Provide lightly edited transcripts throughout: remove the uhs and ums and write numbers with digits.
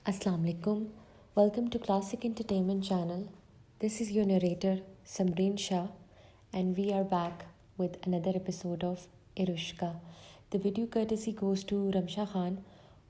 Assalamu alaikum. Welcome to Classic Entertainment Channel. This is your narrator Samreen Shah, and we are back with another episode of Irushka. The video courtesy goes to Ramsha Khan.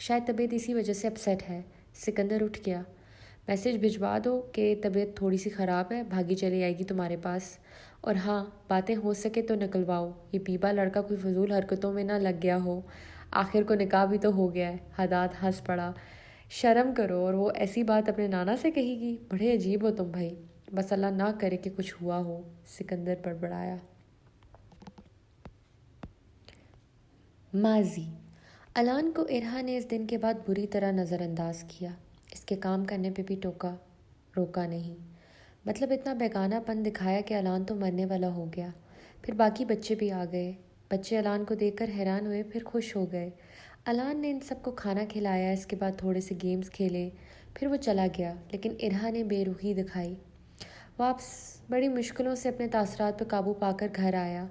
شاید طبیعت اسی وجہ سے upset ہے۔ سکندر اٹھ گیا۔ Message بھجوا دو کہ طبیعت تھوڑی سی خراب ہے، بھاگی چلی آئے گی تمہارے پاس، اور ہاں باتیں ہو سکے تو نکلواؤ، یہ پیپا لڑکا کوئی فضول حرکتوں میں نہ لگ گیا ہو، آخر کو نکاح بھی تو ہو گیا ہے۔ حداد ہنس پڑا۔ شرم کرو، اور وہ ایسی بات اپنے نانا سے کہے گی؟ بڑے عجیب ہو تم بھائی، بس اللہ نہ کرے کہ کچھ ہوا ہو، سکندر بڑبڑایا۔ ماضی۔ الان کو ارہا نے اس دن کے بعد بری طرح نظر انداز کیا۔ اس کے کام کرنے پہ بھی روکا نہیں، مطلب اتنا بیگانہ پن دکھایا کہ الان تو مرنے والا ہو گیا۔ پھر باقی بچے بھی آ گئے۔ بچے الان کو دیکھ کر حیران ہوئے، پھر خوش ہو گئے۔ الان نے ان سب کو کھانا کھلایا، اس کے بعد تھوڑے سے گیمز کھیلے، پھر وہ چلا گیا۔ لیکن ارہا نے بے روحی دکھائی۔ واپس بڑی مشکلوں سے اپنے تاثرات پہ قابو پا کر گھر آیا۔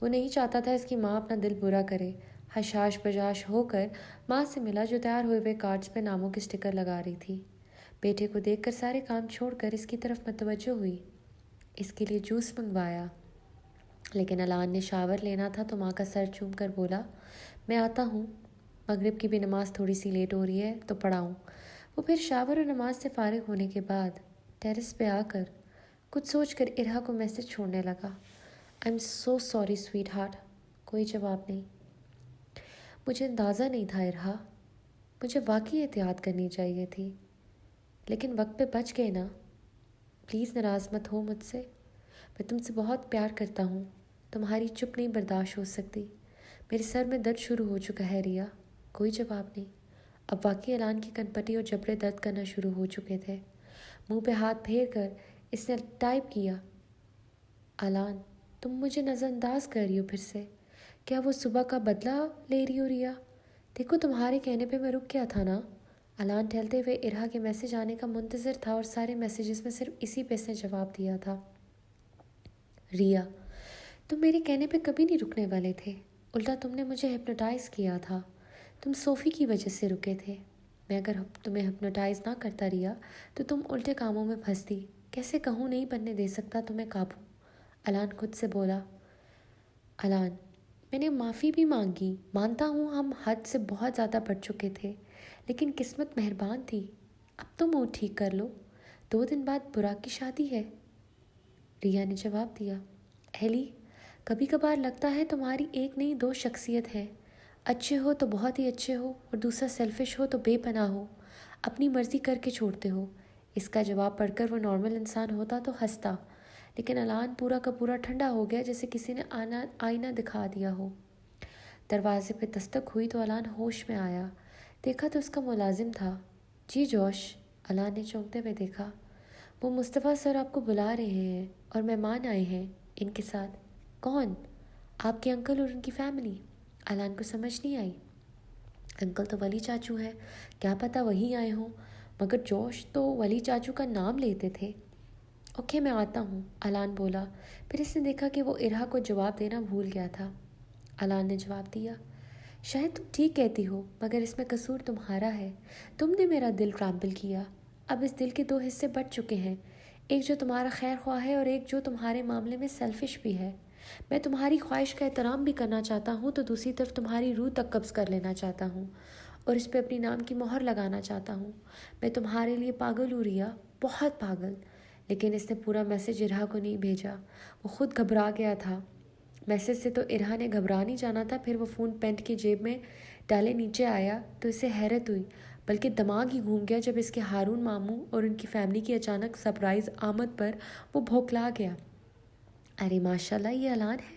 وہ نہیں چاہتا تھا اس کی ماں اپنا دل برا کرے۔ حشاش بجاش ہو کر ماں سے ملا، جو تیار ہوئے ہوئے کارڈز پہ ناموں کے سٹکر لگا رہی تھی۔ بیٹے کو دیکھ کر سارے کام چھوڑ کر اس کی طرف متوجہ ہوئی۔ اس کے لیے جوس منگوایا، لیکن الان نے شاور لینا تھا تو ماں کا سر چوم کر بولا، میں آتا ہوں، مغرب کی بھی نماز تھوڑی سی لیٹ ہو رہی ہے تو پڑھاؤں۔ وہ پھر شاور اور نماز سے فارغ ہونے کے بعد ٹیرس پہ آ کر کچھ سوچ کر ارہا کو میسج چھوڑنے لگا۔ I am so sorry sweetheart. کوئی جواب نہیں۔ مجھے اندازہ نہیں تھا ارہا، مجھے واقعی احتیاط کرنی چاہیے تھی، لیکن وقت پہ بچ گئے نا۔ پلیز ناراض مت ہو مجھ سے، میں تم سے بہت پیار کرتا ہوں، تمہاری چپ نہیں برداشت ہو سکتی۔ میرے سر میں درد شروع ہو چکا ہے ریا۔ کوئی جواب نہیں۔ اب واقعی الان کی کنپٹی اور جبڑے درد کرنا شروع ہو چکے تھے۔ منہ پہ ہاتھ پھیر کر اس نے ٹائپ کیا، الان تم مجھے نظر انداز کر رہی ہو پھر سے؟ کیا وہ صبح کا بدلہ لے رہی ہو ریا؟ دیکھو تمہارے کہنے پہ میں رک گیا تھا نا۔ الان ٹھہلتے ہوئے ارہا کے میسج آنے کا منتظر تھا، اور سارے میسیجز میں صرف اسی پہ اس نے جواب دیا تھا، ریا تم میرے کہنے پہ کبھی نہیں رکنے والے تھے، الٹا تم نے مجھے ہپنوٹائز کیا تھا، تم صوفی کی وجہ سے رکے تھے۔ میں اگر تمہیں ہپنوٹائز نہ کرتا ریا تو تم الٹے کاموں میں پھنستی۔ کیسے کہوں نہیں بننے دے سکتا تمہیں قابو؟ الان خود سے بولا۔ الان میں نے معافی بھی مانگی، مانتا ہوں ہم حد سے بہت زیادہ بڑھ چکے تھے، لیکن قسمت مہربان تھی، اب تو موڈ ٹھیک کر لو، 2 دن بعد براق کی شادی ہے۔ ریا نے جواب دیا، اہلی کبھی کبھار لگتا ہے تمہاری ایک نہیں 2 شخصیت ہے، اچھے ہو تو بہت ہی اچھے ہو، اور دوسرا سیلفش ہو تو بے پناہ ہو، اپنی مرضی کر کے چھوڑتے ہو۔ اس کا جواب پڑھ کر وہ نارمل انسان ہوتا تو ہنستا، لیکن الان پورا کا پورا ٹھنڈا ہو گیا، جیسے کسی نے آئینہ دکھا دیا ہو۔ دروازے پہ دستک ہوئی تو الان ہوش میں آیا، دیکھا تو اس کا ملازم تھا۔ جی جوش، الان نے چونکتے ہوئے دیکھا۔ وہ مصطفیٰ سر آپ کو بلا رہے ہیں، اور مہمان آئے ہیں ان کے ساتھ۔ کون؟ آپ کے انکل اور ان کی فیملی۔ الان کو سمجھ نہیں آئی۔ انکل تو ولی چاچو ہیں، کیا پتہ وہی آئے ہوں، مگر جوش تو ولی چاچو کا نام لیتے تھے۔ اوکے میں آتا ہوں، الان بولا۔ پھر اس نے دیکھا کہ وہ ارہا کو جواب دینا بھول گیا تھا۔ الان نے جواب دیا، شاید تم ٹھیک کہتی ہو، مگر اس میں قصور تمہارا ہے، تم نے میرا دل ٹرامپل کیا۔ اب اس دل کے 2 حصے بٹ چکے ہیں، ایک جو تمہارا خیر خواہ ہے، اور ایک جو تمہارے معاملے میں سیلفش بھی ہے۔ میں تمہاری خواہش کا احترام بھی کرنا چاہتا ہوں، تو دوسری طرف تمہاری روح تک قبض کر لینا چاہتا ہوں، اور اس پہ اپنی نام کی مہر لگانا چاہتا ہوں۔ میں تمہارے لیے پاگل ہوں ریا، بہت پاگل۔ لیکن اس نے پورا میسج ارہا کو نہیں بھیجا، وہ خود گھبرا گیا تھا۔ میسج سے تو ارہا نے گھبرا نہیں جانا تھا۔ پھر وہ فون پینٹ کی جیب میں ڈالے نیچے آیا تو اسے حیرت ہوئی، بلکہ دماغ ہی گھوم گیا، جب اس کے ہارون ماموں اور ان کی فیملی کی اچانک سرپرائز آمد پر وہ بھوکلا گیا۔ ارے ماشاءاللہ یہ الان ہے،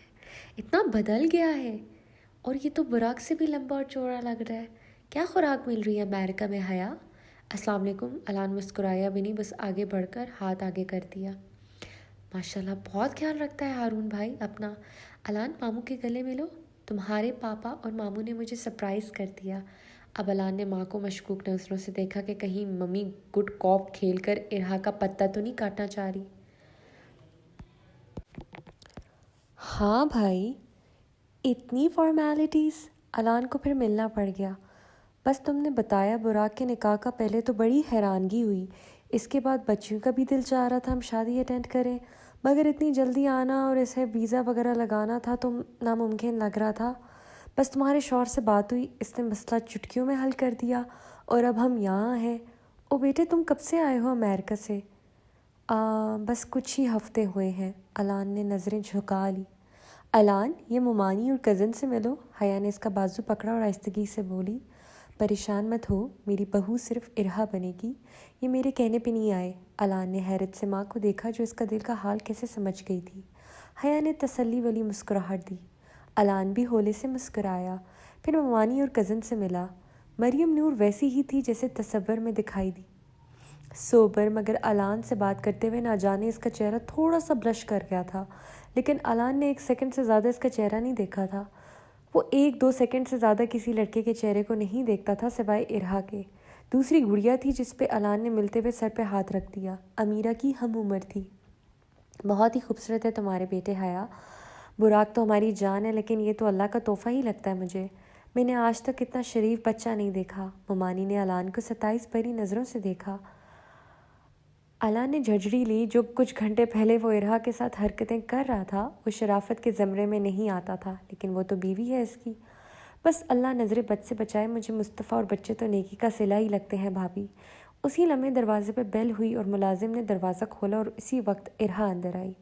اتنا بدل گیا ہے، اور یہ تو براق سے بھی لمبا اور چوڑا لگ رہا ہے۔ کیا خوراک مل رہی ہے امریکہ میں حیا؟ السلام علیکم۔ الان مسکرایا بھی نہیں، بس آگے بڑھ کر ہاتھ آگے کر دیا۔ ماشاءاللہ بہت خیال رکھتا ہے ہارون بھائی اپنا۔ الان ماموں کے گلے ملو، تمہارے پاپا اور ماموں نے مجھے سرپرائز کر دیا۔ اب الان نے ماں کو مشکوک نظروں سے دیکھا کہ کہیں ممی گڈ کاپ کھیل کر ارہا کا پتہ تو نہیں کاٹنا چاہ رہی۔ ہاں بھائی، اتنی فارمیلٹیز؟ الان کو پھر ملنا پڑ گیا۔ بس تم نے بتایا براق کے نکاح کا، پہلے تو بڑی حیرانگی ہوئی، اس کے بعد بچیوں کا بھی دل چاہ رہا تھا ہم شادی اٹینڈ کریں، مگر اتنی جلدی آنا اور اسے ویزا وغیرہ لگانا تھا تو ناممکن لگ رہا تھا۔ بس تمہارے شوہر سے بات ہوئی، اس نے مسئلہ چٹکیوں میں حل کر دیا اور اب ہم یہاں ہیں۔ او بیٹے، تم کب سے آئے ہو امریکہ سے؟ بس کچھ ہی ہفتے ہوئے ہیں۔ الان نے نظریں جھکا لی۔ الان، یہ ممانی اور کزن سے ملو۔ حیا نے اس کا بازو پکڑا اور آہستگی سے بولی، پریشان مت ہو، میری بہو صرف ارہا بنے گی، یہ میرے کہنے پہ نہیں آئے۔ الان نے حیرت سے ماں کو دیکھا جو اس کا دل کا حال کیسے سمجھ گئی تھی۔ حیا نے تسلی والی مسکراہٹ دی۔ الان بھی ہولے سے مسکرایا، پھر ممانی اور کزن سے ملا۔ مریم نور ویسی ہی تھی جیسے تصور میں دکھائی دی، سوبر، مگر الان سے بات کرتے ہوئے نہ جانے اس کا چہرہ تھوڑا سا بلش کر گیا تھا، لیکن الان نے 1 سیکنڈ سے زیادہ اس کا چہرہ نہیں دیکھا تھا۔ وہ 1-2 سیکنڈ سے زیادہ کسی لڑکے کے چہرے کو نہیں دیکھتا تھا سوائے ارہا کے۔ دوسری گڑیا تھی جس پہ الان نے ملتے ہوئے سر پہ ہاتھ رکھ دیا، امیرہ کی ہم عمر تھی۔ بہت ہی خوبصورت ہے تمہارے بیٹے حیا، براق تو ہماری جان ہے، لیکن یہ تو اللہ کا تحفہ ہی لگتا ہے مجھے۔ میں نے آج تک اتنا شریف بچہ نہیں دیکھا۔ ممانی نے الان کو ستائش بھری نظروں سے دیکھا۔ الان نے جھجڑی لی، جو کچھ گھنٹے پہلے وہ ارہا کے ساتھ حرکتیں کر رہا تھا وہ شرافت کے زمرے میں نہیں آتا تھا، لیکن وہ تو بیوی ہے اس کی۔ بس اللہ نظر بد سے بچائے، مجھے مصطفیٰ اور بچے تو نیکی کا صلہ ہی لگتے ہیں بھابھی۔ اسی لمحے دروازے پہ بیل ہوئی اور ملازم نے دروازہ کھولا اور اسی وقت ارہا اندر آئی۔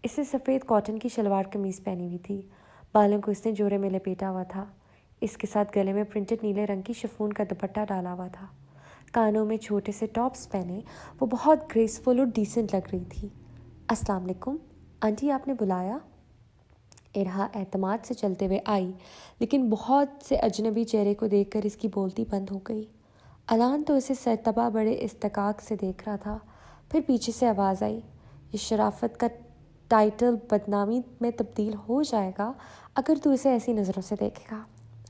اس نے سفید کاٹن کی شلوار قمیض پہنی ہوئی تھی، بالوں کو اس نے جوڑے میں لپیٹا ہوا تھا، اس کے ساتھ گلے میں پرنٹڈ نیلے رنگ کی شفون کا دوپٹہ ڈالا ہوا تھا، کانوں میں چھوٹے سے ٹاپس پہنے وہ بہت گریسفل اور ڈیسنٹ لگ رہی تھی۔ السلام علیکم آنٹی، آپ نے بلایا؟ ارہا اعتماد سے چلتے ہوئے آئی، لیکن بہت سے اجنبی چہرے کو دیکھ کر اس کی بولتی بند ہو گئی۔ الان تو اسے سرتبا بڑے استحقاق سے دیکھ رہا تھا۔ پھر پیچھے سے آواز آئی، یہ شرافت کا ٹائٹل بدنامی میں تبدیل ہو جائے گا اگر تو اسے ایسی نظروں سے دیکھے گا۔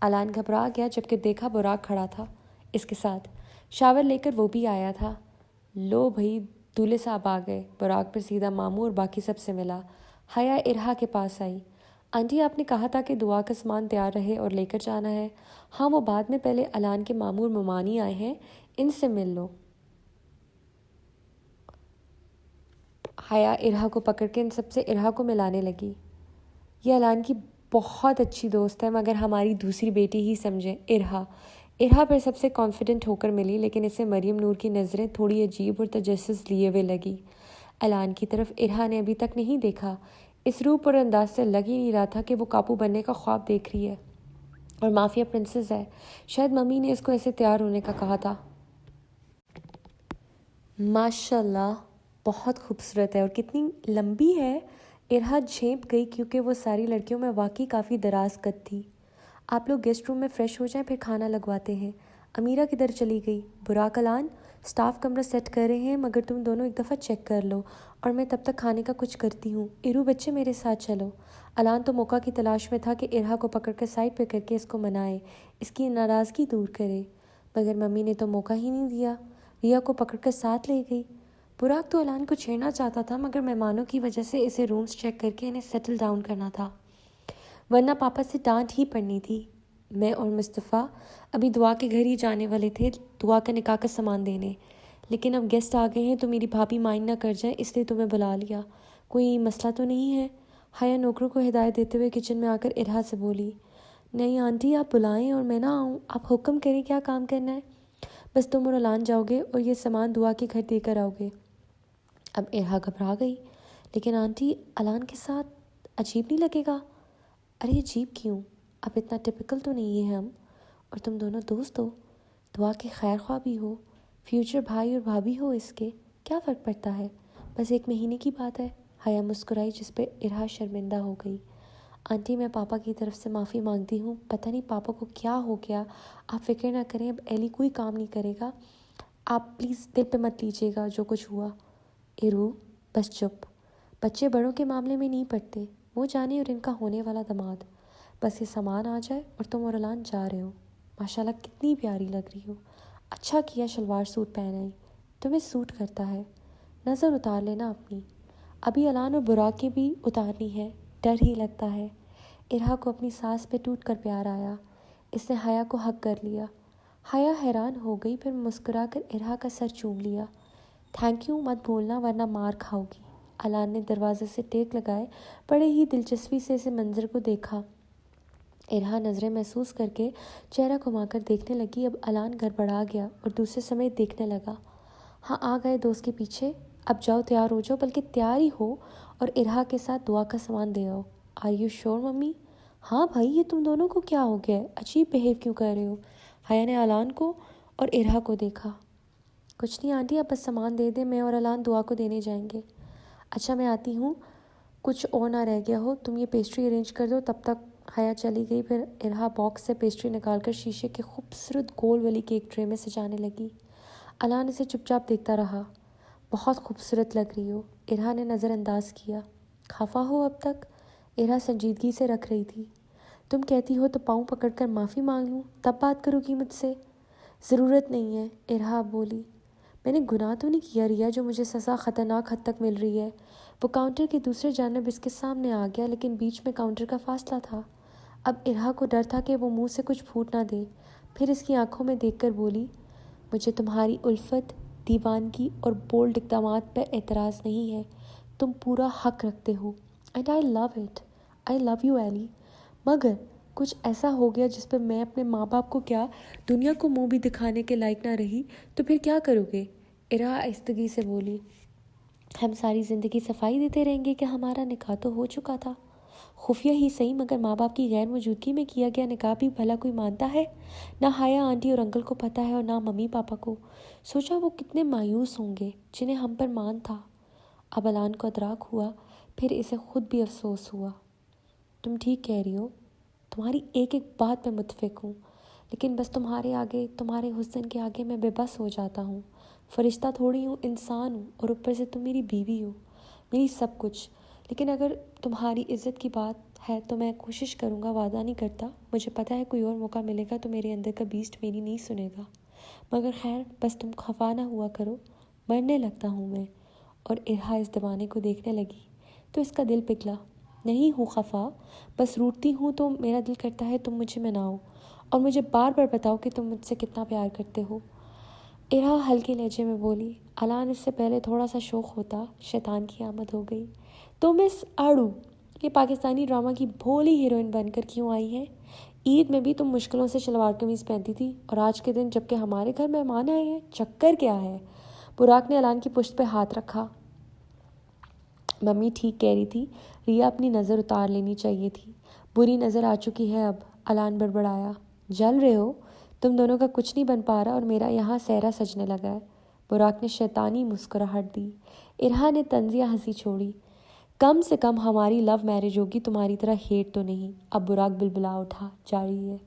الان گھبرا گیا جبکہ دیکھا براق کھڑا تھا اس کے ساتھ، شاور لے کر وہ بھی آیا تھا۔ لو بھئی، دولہے صاحب آ گئے۔ براق پر سیدھا ماموں اور باقی سب سے ملا۔ حیا ارہا کے پاس آئی۔ آنٹی، آپ نے کہا تھا کہ دعا کا سامان تیار رہے اور لے کر جانا ہے۔ ہاں، وہ بعد میں، پہلے الان کے ماموں اور ممانی آئے ہیں، ان سے مل لو۔ حیا ارہا کو پکڑ کے ان سب سے ارہا کو ملانے لگی۔ یہ الان کی بہت اچھی دوست ہے، مگر ہماری دوسری بیٹی ہی سمجھیں، ارہا۔ ارہا پر سب سے کانفیڈنٹ ہو کر ملی، لیکن اسے مریم نور کی نظریں تھوڑی عجیب اور تجسس لیے ہوئے لگی۔ الان کی طرف ارہا نے ابھی تک نہیں دیکھا، اس روپ اور انداز سے لگ ہی نہیں رہا تھا کہ وہ قابو بننے کا خواب دیکھ رہی ہے اور مافیا پرنسس ہے۔ شاید ممی نے اس کو ایسے تیار ہونے کا کہا تھا۔ ماشاءاللہ بہت خوبصورت ہے، اور کتنی لمبی ہے۔ ارہا جھینپ گئی کیونکہ وہ ساری لڑکیوں میں واقعی کافی دراز قد تھی۔ آپ لوگ گیسٹ روم میں فریش ہو جائیں، پھر کھانا لگواتے ہیں۔ امیرہ کدھر چلی گئی؟ براق، الان سٹاف کمرہ سیٹ کر رہے ہیں، مگر تم دونوں ایک دفعہ چیک کر لو اور میں تب تک کھانے کا کچھ کرتی ہوں۔ ارو بچے میرے ساتھ چلو۔ الان تو موقع کی تلاش میں تھا کہ ارہا کو پکڑ کر سائڈ پہ کر کے اس کو منائے، اس کی ناراضگی دور کرے، مگر ممی نے تو موقع ہی نہیں دیا، ریا کو پکڑ کر ساتھ لے گئی۔ براق تو الان کو چھیڑنا چاہتا تھا، مگر مہمانوں کی وجہ سے اسے رومز چیک کر کے انہیں سیٹل ڈاؤن کرنا تھا، ورنہ پاپا سے ڈانٹ ہی پڑنی تھی۔ میں اور مصطفیٰ ابھی دعا کے گھر ہی جانے والے تھے دعا کا نکاح کا سامان دینے، لیکن اب گیسٹ آ گئے ہیں تو میری بھابھی مائنڈ نہ کر جائے، اس لیے تمہیں بلا لیا۔ کوئی مسئلہ تو نہیں ہے؟ حیا نوکروں کو ہدایت دیتے ہوئے کچن میں آ کر ارہا سے بولی۔ نہیں آنٹی، آپ بلائیں اور میں نہ آؤں، آپ حکم کریں کیا کام کرنا ہے۔ بس تم اور الان جاؤ گے اور یہ سامان دعا کے گھر دے کر آؤ گے۔ اب ارہا گھبرا گئی، لیکن آنٹی الان کے ساتھ عجیب نہیں لگے گا؟ ارے عجیب کیوں، اب اتنا ٹپیکل تو نہیں ہے ہم، اور تم دونوں دوست ہو، دعا کے خیر خواہ بھی ہو، فیوچر بھائی اور بھابھی ہو، اس کے کیا فرق پڑتا ہے، بس 1 مہینے کی بات ہے۔ حیا مسکرائی جس پہ ارہا شرمندہ ہو گئی۔ آنٹی، میں پاپا کی طرف سے معافی مانگتی ہوں، پتہ نہیں پاپا کو کیا ہو گیا، آپ فکر نہ کریں، اب ایلی کوئی کام نہیں کرے گا، آپ پلیز دل پہ مت لیجیے گا جو کچھ ہوا۔ ارو بس چپ، بچے بڑوں کے معاملے میں نہیں پڑتے، وہ جانے اور ان کا ہونے والا داماد، بس یہ سامان آ جائے اور تم اور الان جا رہے ہو۔ ماشاءاللہ کتنی پیاری لگ رہی ہو، اچھا کیا شلوار سوٹ پہنا، تمہیں سوٹ کرتا ہے، نظر اتار لینا اپنی، ابھی الان اور براق کی بھی اتارنی ہے، ڈر ہی لگتا ہے۔ ارہا کو اپنی ساس پہ ٹوٹ کر پیار آیا، اس نے حیا کو حق کر لیا۔ حیا حیران ہو گئی، پھر مسکرا کر ارہا کا سر چوم لیا۔ تھینک یو مت بھولنا ورنہ مار کھاؤ گی۔ الان نے دروازے سے ٹیک لگائے بڑے ہی دلچسپی سے اسے منظر کو دیکھا۔ ارہا نظریں محسوس کر کے چہرہ گھما کر دیکھنے لگی۔ اب الان گڑبڑا گیا اور دوسرے سمیت دیکھنے لگا۔ ہاں آ گئے دوست کے پیچھے، اب جاؤ تیار ہو جاؤ، بلکہ تیار ہی ہو اور ارہا کے ساتھ دعا کا سامان دے آؤ۔ Are you sure mummy? ہاں بھائی، یہ تم دونوں کو کیا ہو گیا ہے؟ عجیب بہیو کیوں کر رہے ہو؟ حیا نے الان کو اور ارہا کو دیکھا۔ کچھ نہیں آنٹی، اب بس سامان دے دیں، میں اور الان دعا کو دینے جائیں گے۔ اچھا میں آتی ہوں، کچھ اور نہ رہ گیا ہو، تم یہ پیسٹری ارینج کر دو۔ تب تک حیا چلی گئی۔ پھر ارہا باکس سے پیسٹری نکال کر شیشے کے خوبصورت گول والی کیک ٹرے میں سجانے لگی۔ الان اسے چپ چاپ دیکھتا رہا۔ بہت خوبصورت لگ رہی ہو، ارہا نے نظر انداز کیا۔ خفا ہو اب تک؟ ارہا سنجیدگی سے رکھ رہی تھی۔ تم کہتی ہو تو پاؤں پکڑ کر معافی مانگ لوں، تب بات کرو گی مجھ سے؟ ضرورت نہیں ہے، ارہا بولی۔ میں نے گناہ تو نہیں کیا ریا جو مجھے سزا خطرناک حد تک مل رہی ہے؟ وہ کاؤنٹر کی دوسرے جانب اس کے سامنے آ گیا، لیکن بیچ میں کاؤنٹر کا فاصلہ تھا۔ اب ارہا کو ڈر تھا کہ وہ منہ سے کچھ پھوٹ نہ دے۔ پھر اس کی آنکھوں میں دیکھ کر بولی، مجھے تمہاری الفت، دیوانگی اور بولڈ اقدامات پر اعتراض نہیں ہے، تم پورا حق رکھتے ہو، and I love it, I love you Ellie, مگر کچھ ایسا ہو گیا جس پر میں اپنے ماں باپ کو کیا دنیا کو منہ بھی دکھانے کے لائق نہ رہی تو پھر کیا کرو گے؟ ارہا آہستگی سے بولی، ہم ساری زندگی صفائی دیتے رہیں گے کہ ہمارا نکاح تو ہو چکا تھا، خفیہ ہی صحیح مگر ماں باپ کی غیر موجودگی میں کیا گیا نکاح بھی بھلا کوئی مانتا ہے؟ نہ حیا آنٹی اور انکل کو پتہ ہے اور نہ ممی پاپا کو۔ سوچا وہ کتنے مایوس ہوں گے جنہیں ہم پر مان تھا۔ اب الان کو ادراک ہوا، پھر اسے خود بھی افسوس ہوا۔ تم ٹھیک کہہ رہی ہو، تمہاری ایک ایک بات میں متفق ہوں، لیکن بس تمہارے آگے، تمہارے حسن کے آگے میں بے بس ہو جاتا ہوں۔ فرشتہ تھوڑی ہوں، انسان ہوں، اور اوپر سے تم میری بیوی ہو، میری سب کچھ۔ لیکن اگر تمہاری عزت کی بات ہے تو میں کوشش کروں گا، وعدہ نہیں کرتا، مجھے پتہ ہے کوئی اور موقع ملے گا تو میرے اندر کا بیسٹ میری نہیں سنے گا، مگر خیر بس تم خفا نہ ہوا کرو، مرنے لگتا ہوں میں۔ اور ارہا اس دیوانے کو دیکھنے لگی تو اس کا دل پگھلا۔ نہیں ہوں خفا، بس روٹتی ہوں تو میرا دل کرتا ہے تم مجھے مناؤ اور مجھے بار بار بتاؤ کہ تم مجھ سے کتنا پیار کرتے ہو۔ ارہا ہلکے لہجے میں بولی۔ الان اس سے پہلے تھوڑا سا شوق ہوتا، شیطان کی آمد ہو گئی۔ تو مس آڑو، یہ پاکستانی ڈرامہ کی بھولی ہیروئن بن کر کیوں آئی ہے؟ عید میں بھی تم مشکلوں سے شلوار قمیض پہنتی تھی، اور آج کے دن جبکہ ہمارے گھر مہمان آئے ہیں، چکر کیا ہے؟ براق نے الان کی پشت پہ ہاتھ رکھا۔ ممی ٹھیک کہہ رہی تھی، ریا اپنی نظر اتار لینی چاہیے تھی، بری نظر آ چکی ہے اب۔ الان بڑبڑایا، جل رہے ہو؟ تم دونوں کا کچھ نہیں بن پا رہا اور میرا یہاں سہرا سجنے لگا ہے۔ براق نے شیطانی مسکراہٹ دی۔ ارہا نے طنزیہ ہنسی چھوڑی، کم سے کم ہماری لو میرج ہوگی، تمہاری طرح ہیٹ تو نہیں۔ اب براق بلبلا اٹھا، جاری ہے۔